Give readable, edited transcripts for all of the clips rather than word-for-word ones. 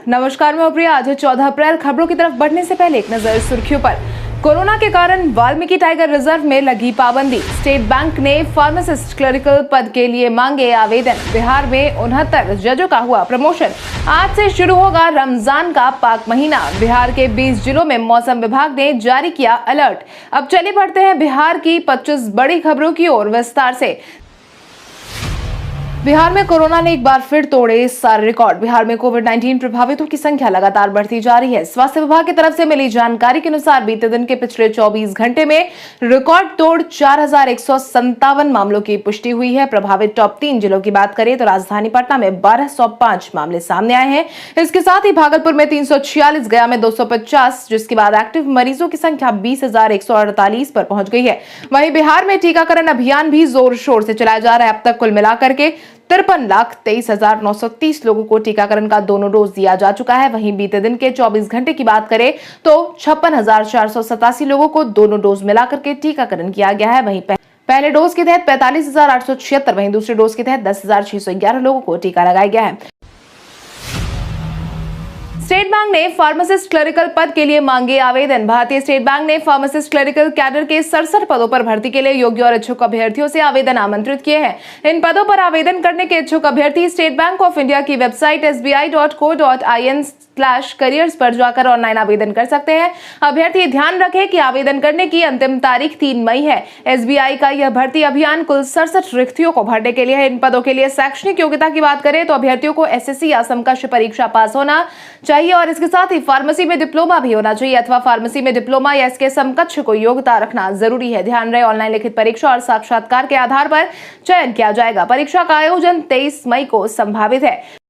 नमस्कार, मैं प्रिया। आज है 14 अप्रैल। खबरों की तरफ बढ़ने से पहले एक नजर सुर्खियों पर। कोरोना के कारण वाल्मीकि टाइगर रिजर्व में लगी पाबंदी। स्टेट बैंक ने फार्मासिस्ट क्लरिकल पद के लिए मांगे आवेदन। बिहार में 69 जजों का हुआ प्रमोशन। आज से शुरू होगा रमजान का पाक महीना। बिहार के 20 जिलों में मौसम विभाग ने जारी किया अलर्ट। अब चलिए बढ़ते हैं बिहार की 25 बड़ी खबरों की ओर विस्तार से। बिहार में कोरोना ने एक बार फिर तोड़े सारे रिकॉर्ड। बिहार में कोविड-19 प्रभावितों की संख्या लगातार बढ़ती जा रही है। स्वास्थ्य विभाग की तरफ से मिली जानकारी के अनुसार बीते दिन के पिछले 24 घंटे में रिकॉर्ड तोड़ 4157 मामलों की पुष्टि हुई है। प्रभावित टॉप 3 जिलों की बात करें तो राजधानी पटना में 1205 मामले सामने आए हैं। इसके साथ ही भागलपुर में 346, गया में 250, जिसके बाद एक्टिव मरीजों की संख्या 20,148 पर पहुंच गई है। वहीं बिहार में टीकाकरण अभियान भी जोर शोर से चलाया जा रहा है। अब तक कुल मिलाकर के 53,23,930 लोगों को टीकाकरण का दोनों डोज दिया जा चुका है। वहीं बीते दिन के 24 घंटे की बात करें तो 56,487 लोगों को दोनों डोज मिलाकर के टीकाकरण किया गया है। वहीं पहले डोज के तहत 45,876, वहीं दूसरे डोज के तहत 10,611 लोगों को टीका लगाया गया है। स्टेट बैंक ने फार्मासिस्ट क्लरिकल पद के लिए मांगे आवेदन। भारतीय स्टेट बैंक ने फार्मासिस्ट क्लरिकल कैडर के 67 पदों पर भर्ती के लिए योग्य और इच्छुक अभ्यर्थियों से आवेदन आमंत्रित किए हैं। इन पदों पर आवेदन करने के इच्छुक अभ्यर्थी स्टेट बैंक ऑफ इंडिया की वेबसाइट sbi.co.in/careers पर जाकर ऑनलाइन आवेदन कर सकते हैं। अभ्यर्थी ध्यान रखें कि आवेदन करने की अंतिम तारीख 3 मई है। SBI का यह भर्ती अभियान कुल 67 रिक्तियों को भरने के लिए है। इन पदों के लिए शैक्षणिक योग्यता की बात करें तो अभ्यर्थियों को SSC या समकक्ष परीक्षा पास होना चाहिए और इसके साथ ही फार्मेसी में डिप्लोमा भी होना चाहिए अथवा फार्मेसी में डिप्लोमा या इसके समकक्ष को योग्यता रखना जरूरी है। ध्यान रहे, ऑनलाइन लिखित परीक्षा और साक्षात्कार के आधार पर चयन किया जाएगा। परीक्षा का आयोजन 23 मई को संभावित है।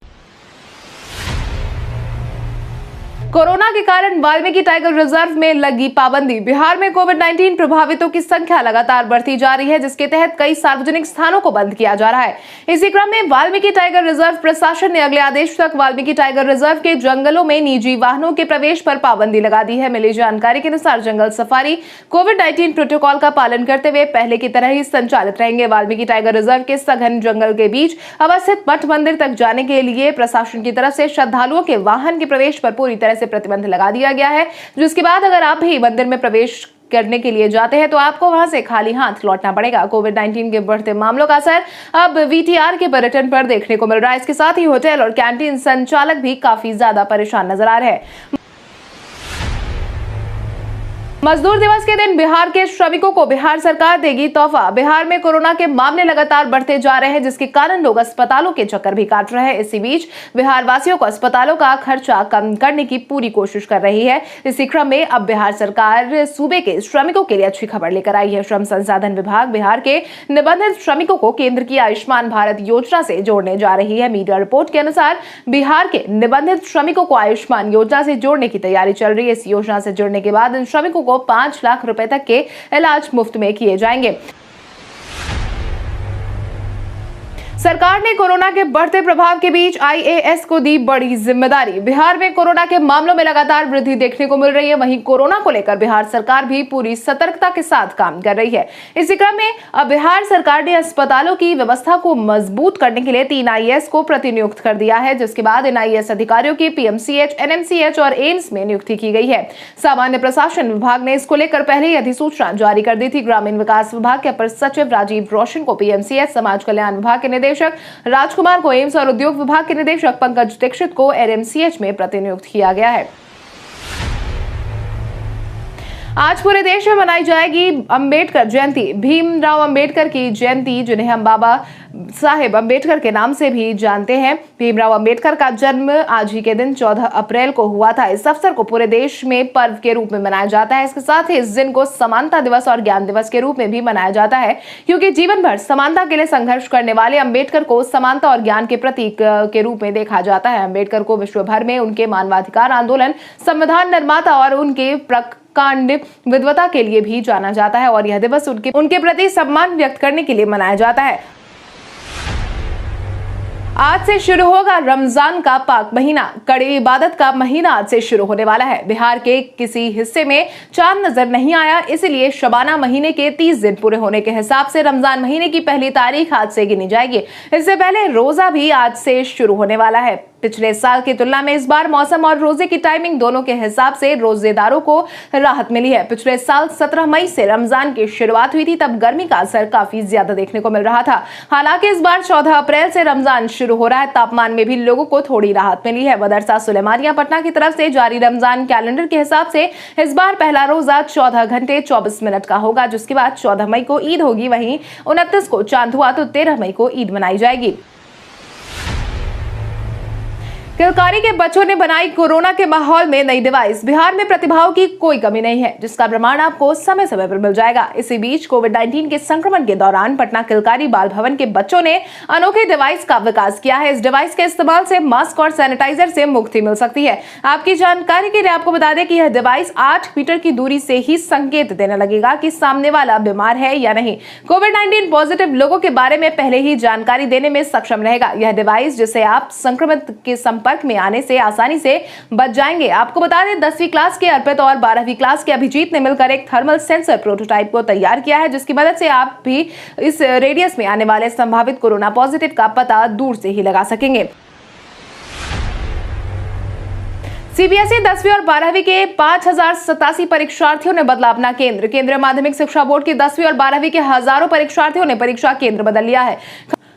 कोरोना के कारण वाल्मीकि टाइगर रिजर्व में लगी पाबंदी। बिहार में कोविड-19 प्रभावितों की संख्या लगातार बढ़ती जा रही है, जिसके तहत कई सार्वजनिक स्थानों को बंद किया जा रहा है। इसी क्रम में वाल्मीकि टाइगर रिजर्व प्रशासन ने अगले आदेश तक वाल्मीकि टाइगर रिजर्व के जंगलों में निजी वाहनों के प्रवेश पर पाबंदी लगा दी है। मिली जानकारी के अनुसार जंगल सफारी कोविड-19 प्रोटोकॉल का पालन करते हुए पहले की तरह ही संचालित रहेंगे। वाल्मीकि टाइगर रिजर्व के सघन जंगल के बीच अवस्थित मठ मंदिर तक जाने के लिए प्रशासन की तरफ से श्रद्धालुओं के वाहन के प्रवेश पर पूरी तरह से प्रतिबंध लगा दिया गया है, जिसके बाद अगर आप भी मंदिर में प्रवेश करने के लिए जाते हैं तो आपको वहां से खाली हाथ लौटना पड़ेगा। कोविड-19 के बढ़ते मामलों का असर अब VTR के पर्यटन पर देखने को मिल रहा है। इसके साथ ही होटल और कैंटीन संचालक भी काफी ज्यादा परेशान नजर आ रहे हैं। मजदूर दिवस के दिन बिहार के श्रमिकों को बिहार सरकार देगी तोहफा। बिहार में कोरोना के मामले लगातार बढ़ते जा रहे हैं, जिसके कारण लोग अस्पतालों के चक्कर भी काट रहे हैं। इसी बीच बिहार वासियों को अस्पतालों का खर्चा कम करने की पूरी कोशिश कर रही है। इसी क्रम में अब बिहार सरकार सूबे के श्रमिकों के लिए अच्छी खबर लेकर आई है। श्रम संसाधन विभाग बिहार के निबंधित श्रमिकों को केंद्र की आयुष्मान भारत योजना से जोड़ने जा रही है। मीडिया रिपोर्ट के अनुसार बिहार के निबंधित श्रमिकों को आयुष्मान योजना से जोड़ने की तैयारी चल रही है। इस योजना से जुड़ने के बाद इन श्रमिकों को 5 लाख रुपए तक के इलाज मुफ्त में किए जाएंगे। सरकार ने कोरोना के बढ़ते प्रभाव के बीच IAS को दी बड़ी जिम्मेदारी। बिहार में कोरोना के मामलों में लगातार वृद्धि देखने को मिल रही है। वहीं कोरोना को लेकर बिहार सरकार भी पूरी सतर्कता के साथ काम कर रही है। इसी क्रम में अब बिहार सरकार ने अस्पतालों की व्यवस्था को मजबूत करने के लिए 3 IAS को प्रतिनियुक्त कर दिया है, जिसके बाद इन IAS अधिकारियों की PMCH, NMCH और एम्स में नियुक्ति की गई है। सामान्य प्रशासन विभाग ने इसको लेकर पहले ही अधिसूचना जारी कर दी थी। ग्रामीण विकास विभाग के अपर सचिव राजीव रोशन को PMCH, समाज कल्याण विभाग के निदेशक राजकुमार को एम्स और उद्योग विभाग के निदेशक पंकज दीक्षित को NMCH में प्रतिनियुक्त किया गया है। आज पूरे देश में मनाई जाएगी अंबेडकर जयंती। भीमराव अंबेडकर की जयंती, जिन्हें हम बाबा साहेब अंबेडकर के नाम से भी जानते हैं। भीमराव अंबेडकर का जन्म आज ही के दिन 14 अप्रैल को हुआ था। इस अवसर को पूरे देश में पर्व के रूप में मनाया जाता है। इसके साथ ही इस दिन को समानता दिवस और ज्ञान दिवस के रूप में भी मनाया जाता है, क्योंकि जीवन भर समानता के लिए संघर्ष करने वाले अंबेडकर को समानता और ज्ञान के प्रतीक के रूप में देखा जाता है। अंबेडकर को विश्व भर में उनके मानवाधिकार आंदोलन, संविधान निर्माता और उनके कांड विद्वता के लिए भी जाना जाता है और यह दिवस उनके प्रति सम्मान व्यक्त करने के लिए मनाया जाता है। आज से शुरू होगा रमजान का पाक महीना। कड़ी इबादत का महीना आज से शुरू होने वाला है। बिहार के किसी हिस्से में चांद नजर नहीं आया, इसलिए शबाना महीने के 30 दिन पूरे होने के हिसाब से रमजान महीने की पहली तारीख आज से गिनी जाएगी। इससे पहले रोजा भी आज से शुरू होने वाला है। पिछले साल की तुलना में इस बार मौसम और रोजे की टाइमिंग दोनों के हिसाब से रोजेदारों को राहत मिली है। पिछले साल 17 मई से रमजान की शुरुआत हुई थी, तब गर्मी का असर काफी ज्यादा देखने को मिल रहा था। हालांकि इस बार 14 अप्रैल से रमजान शुरू हो रहा है, तापमान में भी लोगों को थोड़ी राहत मिली है। मदरसा सुलेमानिया पटना की तरफ से जारी रमजान कैलेंडर के हिसाब से इस बार पहला रोजा 14 घंटे 24 मिनट का होगा, जिसके बाद 14 मई को ईद होगी। वहीं 29 को चांद हुआ तो 13 मई को ईद मनाई जाएगी। किलकारी के बच्चों ने बनाई कोरोना के माहौल में नई डिवाइस। बिहार में प्रतिभाओं की कोई कमी नहीं है, जिसका प्रमाण आपको समय समय पर मिल जाएगा। इसी बीच कोविड-19 के संक्रमण के दौरान पटना किलकारी बाल भवन के बच्चों ने अनोखे डिवाइस का विकास किया है। इस डिवाइस के इस्तेमाल से मास्क और सैनिटाइजर से मुक्ति मिल सकती है। आपकी जानकारी के लिए आपको बता दें कि यह डिवाइस 8 मीटर की दूरी से ही संकेत देने लगेगा कि सामने वाला बीमार है या नहीं। कोविड-19 पॉजिटिव लोगों के बारे में पहले ही जानकारी देने में सक्षम रहेगा। यह डिवाइस जिसे आप संक्रमित के संपर्क में आने से आसानी से बच जाएंगे। आपको बता दें 10वीं क्लास के अर्पित और 12वीं क्लास के अभिजीत ने मिलकर एक थर्मल सेंसर प्रोटोटाइप को तैयार किया है, जिसकी मदद से आप भी इस रेडियस में आने वाले संभावित कोरोना पॉजिटिव का पता दूर से ही लगा सकेंगे। सीबीएसई 10वीं और 12वीं के 5087 परीक्षार्थियों ने बदला अपना केंद्र। केंद्रीय माध्यमिक शिक्षा बोर्ड की 10वीं और 12वीं के हजारों परीक्षार्थियों ने परीक्षा केंद्र बदल लिया है।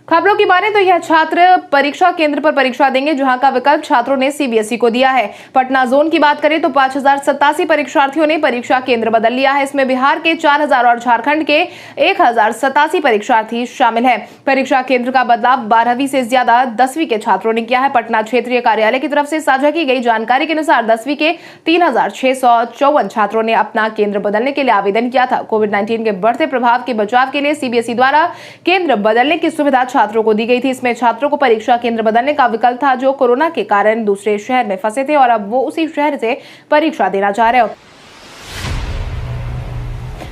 खबरों की माने तो यह छात्र परीक्षा केंद्र पर परीक्षा देंगे, जहां का विकल्प छात्रों ने सीबीएसई को दिया है। पटना जोन की बात करें तो 5087 परीक्षार्थियों ने परीक्षा केंद्र बदल लिया है। इसमें बिहार के 4000 और झारखंड के 1087 परीक्षार्थी शामिल हैं। परीक्षा केंद्र का बदलाव 12वीं से ज्यादा 10वीं के छात्रों ने किया है। पटना क्षेत्रीय कार्यालय की तरफ से साझा की गई जानकारी के अनुसार 10वीं के 3654 छात्रों ने अपना केंद्र बदलने के लिए आवेदन किया था। कोविड-19 के बढ़ते प्रभाव के बचाव के लिए सीबीएसई द्वारा केंद्र बदलने की सुविधा छात्रों को दी गई थी। इसमें छात्रों को परीक्षा केंद्र बदलने का विकल्प था, जो कोरोना के कारण दूसरे शहर में फंसे थे और अब वो उसी शहर से परीक्षा देना चाह रहे हो।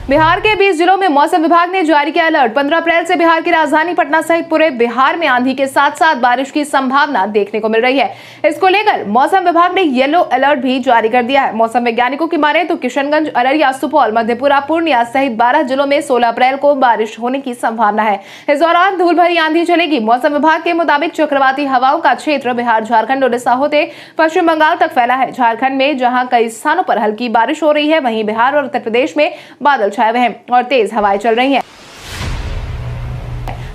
बिहार के 20 जिलों में मौसम विभाग ने जारी किया अलर्ट। 15 अप्रैल से बिहार की राजधानी पटना सहित पूरे बिहार में आंधी के साथ साथ बारिश की संभावना देखने को मिल रही है। इसको लेकर मौसम विभाग ने येलो अलर्ट भी जारी कर दिया है। मौसम वैज्ञानिकों की माने तो किशनगंज, अररिया, सुपौल, मधेपुरा, पूर्णिया सहित 12 जिलों में 16 अप्रैल को बारिश होने की संभावना है। इस दौरान धूल भरी आंधी चलेगी। मौसम विभाग के मुताबिक चक्रवाती हवाओं का क्षेत्र बिहार, झारखंड, उड़ीसा होते पश्चिम बंगाल तक फैला है। झारखंड में जहां कई स्थानों पर हल्की बारिश हो रही है, वहीं बिहार और उत्तर प्रदेश में बादल छाए हुए हैं और तेज हवाएं चल रही हैं।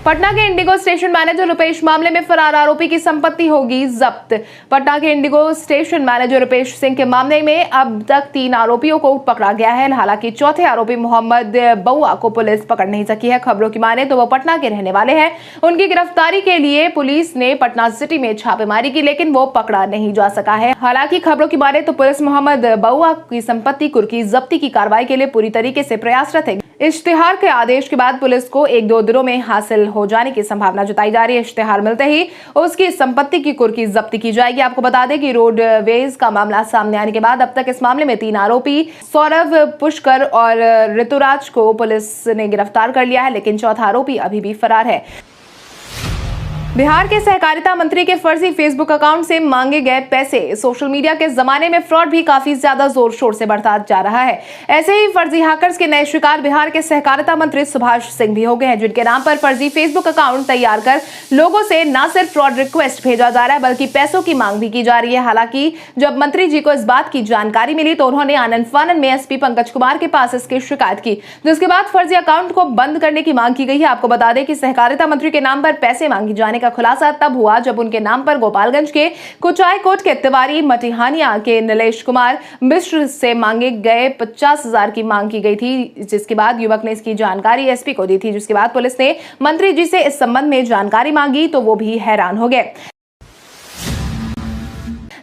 पटना के इंडिगो स्टेशन मैनेजर रुपेश मामले में फरार आरोपी की संपत्ति होगी जब्त। पटना के Indigo station manager Rupesh Singh के मामले में अब तक 3 आरोपियों को पकड़ा गया है। हालांकि चौथे आरोपी मोहम्मद बउआ को पुलिस पकड़ नहीं सकी है। खबरों की माने तो वो पटना के रहने वाले हैं। उनकी गिरफ्तारी के लिए पुलिस ने पटना सिटी में छापेमारी की, लेकिन वो पकड़ा नहीं जा सका है। हालांकि खबरों की माने तो पुलिस मोहम्मद बउआ की संपत्ति कुर्की जब्ती की कार्रवाई के लिए पूरी तरीके से प्रयासरत है। इश्तिहार के आदेश के बाद पुलिस को 1-2 दिनों में हासिल हो जाने की संभावना जताई जा रही है। इश्तिहार मिलते ही उसकी संपत्ति की कुर्की जब्ती की जाएगी। आपको बता दें कि रोडवेज का मामला सामने आने के बाद अब तक इस मामले में 3 आरोपी सौरभ, पुष्कर और ऋतुराज को पुलिस ने गिरफ्तार कर लिया है, लेकिन चौथा आरोपी अभी भी फरार है। बिहार के सहकारिता मंत्री के फर्जी फेसबुक अकाउंट से मांगे गए पैसे। सोशल मीडिया के जमाने में फ्रॉड भी काफी ज्यादा जोर शोर से बढ़ता जा रहा है। ऐसे ही फर्जी हैकर्स के नए शिकार बिहार के सहकारिता मंत्री सुभाष सिंह भी हो गए हैं, जिनके नाम पर फर्जी फेसबुक अकाउंट तैयार कर लोगों से न सिर्फ फ्रॉड रिक्वेस्ट भेजा जा रहा है, बल्कि पैसों की मांग भी की जा रही है। हालांकि जब मंत्री जी को इस बात की जानकारी मिली तो उन्होंने आनंद फानन में एसपी पंकज कुमार के पास इसकी शिकायत की, जिसके बाद फर्जी अकाउंट को बंद करने की मांग की गई है। आपको बता दें कि सहकारिता मंत्री के नाम पर पैसे मांगी जाने का खुलासा तब हुआ जब उनके नाम पर गोपालगंज के कुचायकोट के तिवारी मटिहानिया के नीलेश कुमार मिश्र से मांगे गए 50,000 की मांग की गई थी, जिसके बाद युवक ने इसकी जानकारी एसपी को दी थी। जिसके बाद पुलिस ने मंत्री जी से इस संबंध में जानकारी मांगी तो वो भी हैरान हो गए।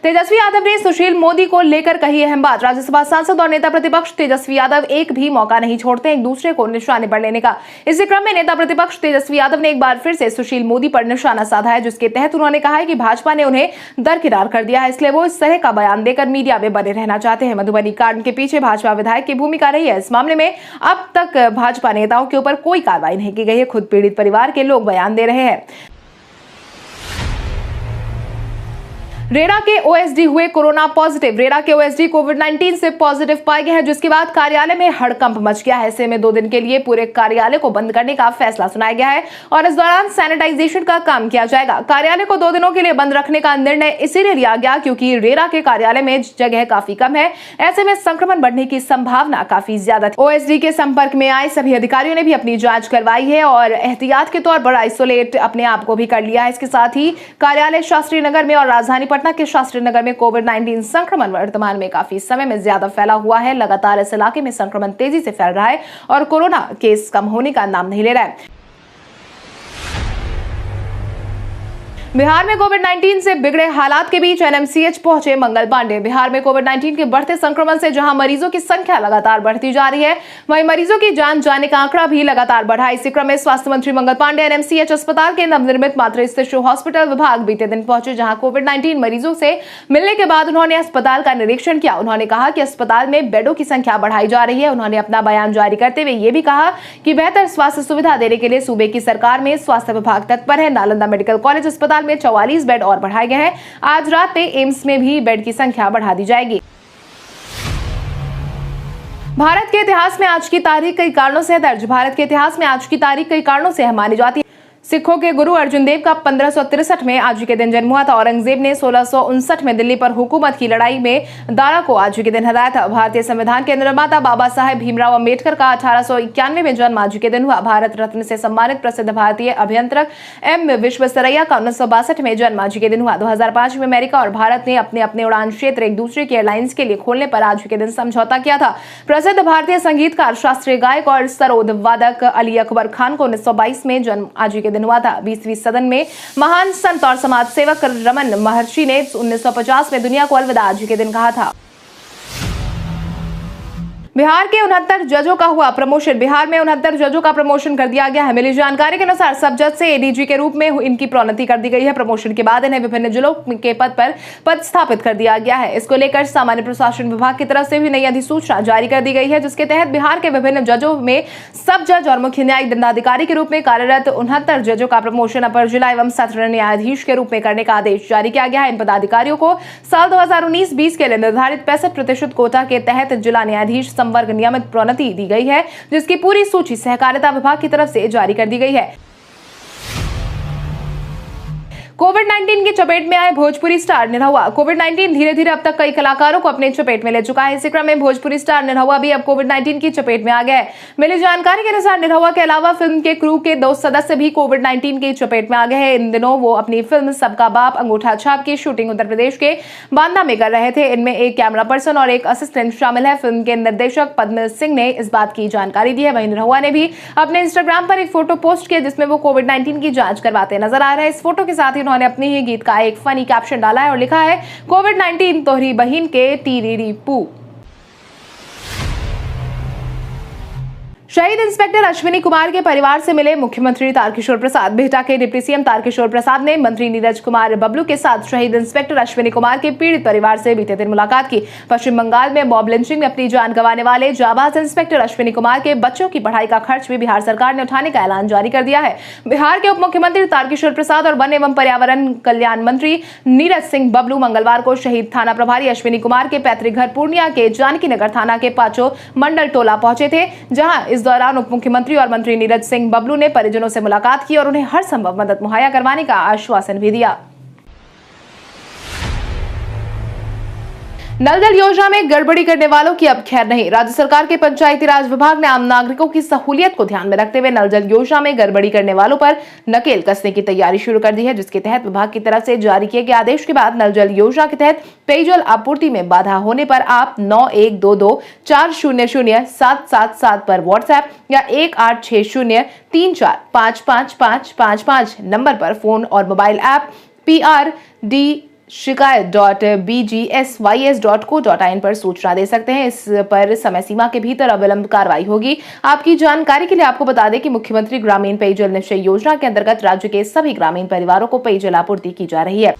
तेजस्वी यादव ने सुशील मोदी को लेकर कही अहम बात। राज्यसभा सांसद और नेता प्रतिपक्ष तेजस्वी यादव एक भी मौका नहीं छोड़ते एक दूसरे को निशाने पर लेने का। इसी क्रम में नेता प्रतिपक्ष तेजस्वी यादव ने एक बार फिर से सुशील मोदी पर निशाना साधा है, जिसके तहत उन्होंने कहा है कि भाजपा ने उन्हें दरकिनार कर दिया है, इसलिए वो इस तरह का बयान देकर मीडिया में बने रहना चाहते हैं। मधुबनी कांड के पीछे भाजपा विधायक की भूमिका रही है। इस मामले में अब तक भाजपा नेताओं के ऊपर कोई कार्रवाई नहीं की गई है। खुद पीड़ित परिवार के लोग बयान दे रहे हैं। रेरा के ओएसडी हुए कोरोना पॉजिटिव। रेरा के ओएसडी कोविड-19 से पॉजिटिव पाए गए हैं, जिसके बाद कार्यालय में हड़कंप मच गया है। ऐसे में 2 दिन के लिए पूरे कार्यालय को बंद करने का फैसला सुनाया गया है और इस दौरान सैनिटाइजेशन का काम किया जाएगा। कार्यालय को 2 दिनों के लिए बंद रखने का निर्णय इसीलिए लिया गया क्योंकि रेरा के कार्यालय में जगह काफी कम है। ऐसे में संक्रमण बढ़ने की संभावना काफी ज्यादा थी। ओएसडी के संपर्क में आए सभी अधिकारियों ने भी अपनी जांच करवाई है और एहतियात के तौर पर आइसोलेट अपने आप को भी कर लिया है। इसके साथ ही कार्यालय शास्त्री नगर में और राजधानी पटना के शास्त्री नगर में कोविड-19 संक्रमण वर्तमान में काफी समय में ज्यादा फैला हुआ है। लगातार इस इलाके में संक्रमण तेजी से फैल रहा है और कोरोना केस कम होने का नाम नहीं ले रहा है। बिहार में कोविड-19 से बिगड़े हालात के बीच एनएमसीएच पहुंचे मंगल पांडे। बिहार में कोविड-19 के बढ़ते संक्रमण से जहां मरीजों की संख्या लगातार बढ़ती जा रही है, वहीं मरीजों की जान जाने का आंकड़ा भी लगातार बढ़ा। इसी क्रम में स्वास्थ्य मंत्री मंगल पांडे एनएमसीएच अस्पताल के नवनिर्मित मातृ शिशु हॉस्पिटल विभाग बीते दिन पहुंचे, जहां कोविड-19 मरीजों से मिलने के बाद उन्होंने अस्पताल का निरीक्षण किया। उन्होंने कहा कि अस्पताल में बेडों की संख्या बढ़ाई जा रही है। उन्होंने अपना बयान जारी करते हुए ये भी कहा कि बेहतर स्वास्थ्य सुविधा देने के लिए सूबे की सरकार में स्वास्थ्य विभाग तत्पर है। नालंदा मेडिकल कॉलेज अस्पताल में 44 बेड और बढ़ाए गए हैं। आज रात में एम्स में भी बेड की संख्या बढ़ा दी जाएगी। भारत के इतिहास में आज की तारीख कई कारणों से दर्ज। भारत के इतिहास में आज की तारीख कई कारणों से मानी जाती है। सिखों के गुरु अर्जुन देव का 1563 में आज के दिन जन्म हुआ था। औरंगजेब ने 1659 में दिल्ली पर हुकूमत की लड़ाई में दारा को आज के दिन हराया था। भारतीय संविधान के निर्माता बाबा साहेब भीमराव अंबेडकर का 1891 में जन्म आज के दिन हुआ। भारत रत्न से सम्मानित प्रसिद्ध भारतीय अभियंत्रक एम विश्वेश्वरैया का 1962 में जन्म आज के दिन हुआ। 2005 में अमेरिका और भारत ने अपने अपने उड़ान क्षेत्र एक दूसरे की एयरलाइंस के लिए खोलने पर आज के दिन समझौता किया था। प्रसिद्ध भारतीय संगीतकार, शास्त्रीय गायक और सरोद वादक अली अकबर खान को 1922 में जन्म आज के दिन हुआ था। 20वीं सदन में महान संत और समाज सेवक रमन महर्षि ने 1950 में दुनिया को अलविदा आज के दिन कहा था। बिहार के 69 जजों का हुआ प्रमोशन। बिहार में 69 जजों का प्रमोशन कर दिया गया है। मिली जानकारी के अनुसार सब जज से एडीजी के रूप में इनकी प्रोन्नति कर दी गई है। प्रमोशन के बाद इन्हें विभिन्न जिलों के पद पर पदस्थापित कर दिया गया है। इसको लेकर सामान्य प्रशासन विभाग की तरफ से भी नई अधिसूचना जारी कर दी गई है, जिसके तहत बिहार के विभिन्न जजों में सब जज और मुख्य न्यायिक दंडाधिकारी के रूप में कार्यरत 69 जजों का प्रमोशन अपर जिला एवं सत्र न्यायाधीश के रूप में करने का आदेश जारी किया गया है। इन पदाधिकारियों को साल 2019-20 के लिए निर्धारित 65% कोटा के तहत जिला न्यायाधीश वर्ग नियमित प्रोन्नति दी गई है, जिसकी पूरी सूची सहकारिता विभाग की तरफ से जारी कर दी गई है। कोविड-19 की चपेट में आए भोजपुरी स्टार निरहुआ। कोविड-19 धीरे धीरे अब तक कई कलाकारों को अपने चपेट में ले चुका है। इसी क्रम में भोजपुरी स्टार निरहुआ भी अब कोविड-19 की चपेट में आ गया है। मिली जानकारी के अनुसार निरहुआ के अलावा फिल्म के क्रू के 2 सदस्य भी कोविड-19 की चपेट में आ गए हैं। इन दिनों वो अपनी फिल्म सबका बाप अंगूठा छाप की शूटिंग उत्तर प्रदेश के बांदा में कर रहे थे। इनमें एक कैमरा पर्सन और एक असिस्टेंट शामिल है। फिल्म के निर्देशक पद्म सिंह ने इस बात की जानकारी दी है। वहीं निरहुआ ने भी अपने इंस्टाग्राम पर एक फोटो पोस्ट किया, जिसमें वो कोविड-19 की जांच करवाते नजर आ रहे हैं। इस फोटो के साथ ही उन्होंने अपने ही गीत का एक फनी कैप्शन डाला है और लिखा है, कोविड-19 तोहरी बहिन के टीरीरी पू। शहीद इंस्पेक्टर अश्विनी कुमार के परिवार से मिले मुख्यमंत्री तारकिशोर प्रसाद। बिहटा के डिप्टी सीएम तारकिशोर प्रसाद ने मंत्री नीरज कुमार बबलू के साथ शहीद इंस्पेक्टर अश्विनी कुमार के पीड़ित परिवार से बीते दिन मुलाकात की। पश्चिम बंगाल में मॉब लिंचिंग में अपनी जान गंवाने वाले जाबाज इंस्पेक्टर अश्विनी कुमार के बच्चों की पढ़ाई का खर्च भी बिहार सरकार ने उठाने का ऐलान जारी कर दिया है। बिहार के उप मुख्यमंत्री तारकिशोर प्रसाद और वन एवं पर्यावरण कल्याण मंत्री नीरज सिंह बबलू मंगलवार को शहीद थाना प्रभारी अश्विनी कुमार के पैतृक घर पूर्णिया के जानकी नगर थाना के पाचो मंडल टोला पहुंचे थे, जहां इस दौरान उप मुख्यमंत्री और मंत्री नीरज सिंह बबलू ने परिजनों से मुलाकात की और उन्हें हर संभव मदद मुहैया करवाने का आश्वासन भी दिया। नल जल योजना में गड़बड़ी करने वालों की अब खैर नहीं। राज्य सरकार के पंचायती राज विभाग ने आम नागरिकों की सहूलियत को ध्यान में रखते हुए नल जल योजना में गड़बड़ी करने वालों पर नकेल कसने की तैयारी शुरू कर दी है, जिसके तहत विभाग की तरफ से जारी किए गए आदेश के बाद नल जल योजना के तहत पेयजल आपूर्ति में बाधा होने पर आप 9122400777 पर व्हाट्सएप या 186034555555 नंबर पर फोन और मोबाइल ऐप PRD-शिकायत.bgsys.co.in पर सूचना दे सकते हैं। इस पर समय सीमा के भीतर अविलंब कार्रवाई होगी। आपकी जानकारी के लिए आपको बता दें कि मुख्यमंत्री ग्रामीण पेयजल निश्चय योजना के अंतर्गत राज्य के सभी ग्रामीण परिवारों को पेयजल आपूर्ति की जा रही है।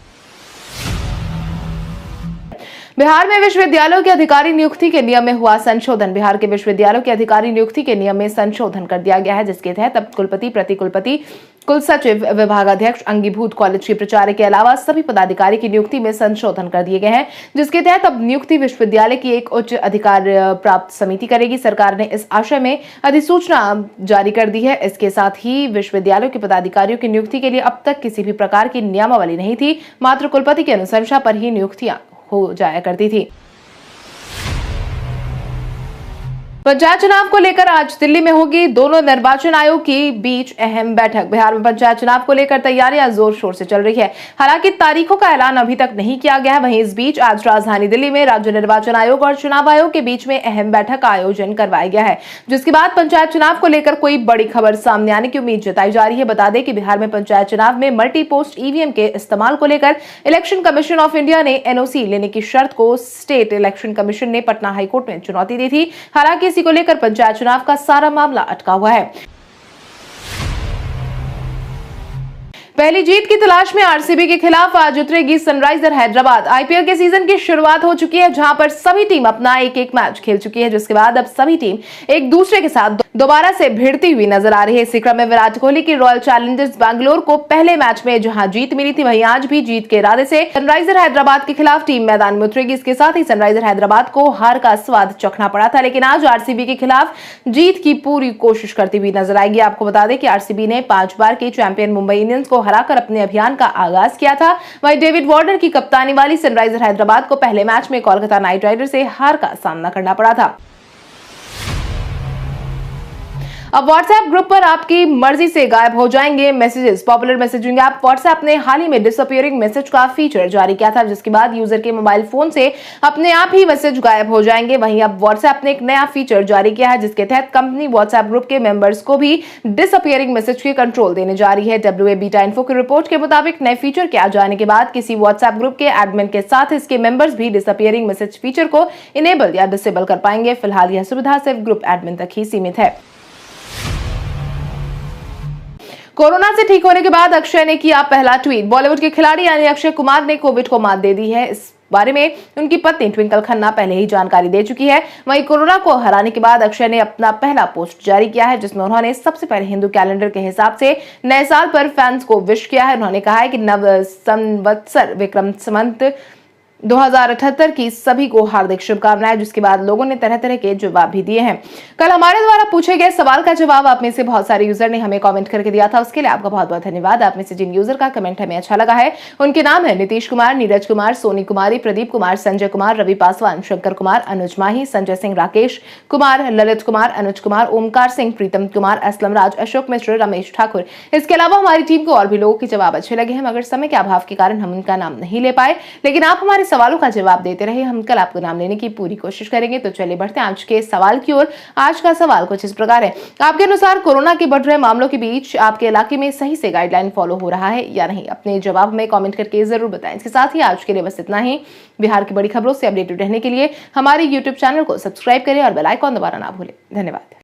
बिहार में विश्वविद्यालयों के अधिकारी नियुक्ति के नियम में हुआ संशोधन। बिहार के विश्वविद्यालयों के अधिकारी नियुक्ति के नियम में संशोधन कर दिया गया है, जिसके तहत अब कुलपति, प्रतिकुलपति, कुलसचिव, विभागाध्यक्ष, अंगीभूत कॉलेज के प्राचार्य के अलावा सभी पदाधिकारी की नियुक्ति में संशोधन कर दिए गए हैं, जिसके तहत अब नियुक्ति विश्वविद्यालय की एक उच्च अधिकार प्राप्त समिति करेगी। सरकार ने इस आशय में अधिसूचना जारी कर दी है। इसके साथ ही विश्वविद्यालयों के पदाधिकारियों की नियुक्ति के लिए अब तक किसी भी प्रकार की नियमावली नहीं थी, मात्र कुलपति की अनुशंसा पर ही नियुक्तियां हो जाया करती थी। पंचायत चुनाव को लेकर आज दिल्ली में होगी दोनों निर्वाचन आयोग की बीच अहम बैठक। बिहार में पंचायत चुनाव को लेकर तैयारियां जोर शोर से चल रही है। हालांकि तारीखों का ऐलान अभी तक नहीं किया गया है। वहीं इस बीच आज राजधानी दिल्ली में राज्य निर्वाचन आयोग और चुनाव आयोग के बीच में अहम बैठक का आयोजन करवाया गया है, जिसके बाद पंचायत चुनाव को लेकर कोई बड़ी खबर सामने आने की उम्मीद जताई जा रही है। बता दें कि बिहार में पंचायत चुनाव में मल्टी पोस्ट ईवीएम के इस्तेमाल को लेकर इलेक्शन कमीशन ऑफ इंडिया ने एनओसी लेने की शर्त को स्टेट इलेक्शन कमीशन ने पटना हाईकोर्ट में चुनौती दी थी। हालांकि इसी को लेकर पंचायत चुनाव का सारा मामला अटका हुआ है। पहली जीत की तलाश में आरसीबी के खिलाफ आज उतरेगी सनराइजर हैदराबाद। आईपीएल के सीजन की शुरुआत हो चुकी है, जहां पर सभी टीम अपना एक एक मैच खेल चुकी है, जिसके बाद अब सभी टीम एक दूसरे के साथ दोबारा से भिड़ती हुई नजर आ रही है। इसी क्रम में विराट कोहली की रॉयल चैलेंजर्स बैंगलोर को पहले मैच में जहां जीत मिली थी, वहीं आज भी जीत के इरादे से सनराइजर हैदराबाद के खिलाफ टीम मैदान में उतरेगी। इसके साथ ही सनराइजर हैदराबाद को हार का स्वाद चखना पड़ा था, लेकिन आज आरसीबी के खिलाफ जीत की पूरी कोशिश करती हुई नजर आएगी। आपको बता दें कि आरसीबी ने 5 बार के चैंपियन मुंबई इंडियंस को हराकर अपने अभियान का आगाज किया था। वहीं डेविड वार्नर की कप्तानी वाली सनराइजर हैदराबाद को पहले मैच में कोलकाता नाइट राइडर्स से हार का सामना करना पड़ा था। अब व्हाट्सएप ग्रुप पर आपकी मर्जी से गायब हो जाएंगे messages. Popular messaging app WhatsApp ने हाल ही में डिसअपीयरिंग मैसेज का फीचर जारी किया था, जिसके बाद यूजर के मोबाइल फोन से अपने आप ही मैसेज गायब हो जाएंगे। वहीं अब व्हाट्सएप ने एक नया फीचर जारी किया है, जिसके तहत कंपनी व्हाट्सएप ग्रुप के मेंबर्स को भी डिसअपीयरिंग मैसेज की कंट्रोल देने जा रही है। WA बीटा इन्फो की रिपोर्ट के मुताबिक नए फीचर के आ जाने के बाद किसी व्हाट्सएप ग्रुप के एडमिन के साथ इसके मेंबर्स भी डिसअपीयरिंग मैसेज फीचर को इनेबल या डिसेबल कर पाएंगे। फिलहाल यह सुविधा सिर्फ ग्रुप एडमिन तक ही सीमित है। कोरोना से ठीक होने के बाद अक्षय ने किया पहला ट्वीट। बॉलीवुड के खिलाड़ी यानी अक्षय कुमार ने कोविड को मात दे दी है। इस बारे में उनकी पत्नी ट्विंकल खन्ना पहले ही जानकारी दे चुकी है। वहीं कोरोना को हराने के बाद अक्षय ने अपना पहला पोस्ट जारी किया है, जिसमें उन्होंने सबसे पहले हिंदू कैलेंडर के हिसाब से नए साल पर फैंस को विश किया है। उन्होंने कहा है कि नव संवत्सर विक्रम संवत 2078 की सभी को हार्दिक शुभकामनाएं। जिसके बाद लोगों ने तरह तरह के जवाब भी दिए हैं। कल हमारे द्वारा पूछे गए सवाल का जवाब आप में से बहुत सारे यूजर ने हमें कमेंट करके दिया था, उसके लिए आपका बहुत बहुत धन्यवाद। आप में से जिन यूजर का कमेंट हमें अच्छा लगा है उनके नाम है नीतीश कुमार, नीरज कुमार, सोनी कुमारी, प्रदीप कुमार, संजय कुमार, रवि पासवान, शंकर कुमार, अनुज माही, संजय सिंह, राकेश कुमार, ललित कुमार, अनुज कुमार, ओमकार सिंह, प्रीतम कुमार, असलम राज, अशोक मिश्र, रमेश ठाकुर। इसके अलावा हमारी टीम को और भी लोगों के जवाब अच्छे लगे हैं, मगर समय के अभाव के कारण हम उनका नाम नहीं ले पाए, लेकिन आप हमारे सवालों का जवाब देते रहे। हम कल आपको नाम लेने की पूरी कोशिश करेंगे। तो चलिए बढ़ते हैं आज के सवाल की ओर। आज का सवाल कुछ इस प्रकार है। आपके अनुसार कोरोना के बढ़ रहे मामलों के बीच आपके इलाके में सही से गाइडलाइन फॉलो हो रहा है या नहीं? अपने जवाब में कमेंट करके जरूर बताएं। इसके साथ ही आज के लिए बस इतना ही। बिहार की बड़ी खबरों से अपडेटेड रहने के लिए हमारे YouTube चैनल को सब्सक्राइब करें और बेल आइकॉन दबाना ना भूलें। धन्यवाद।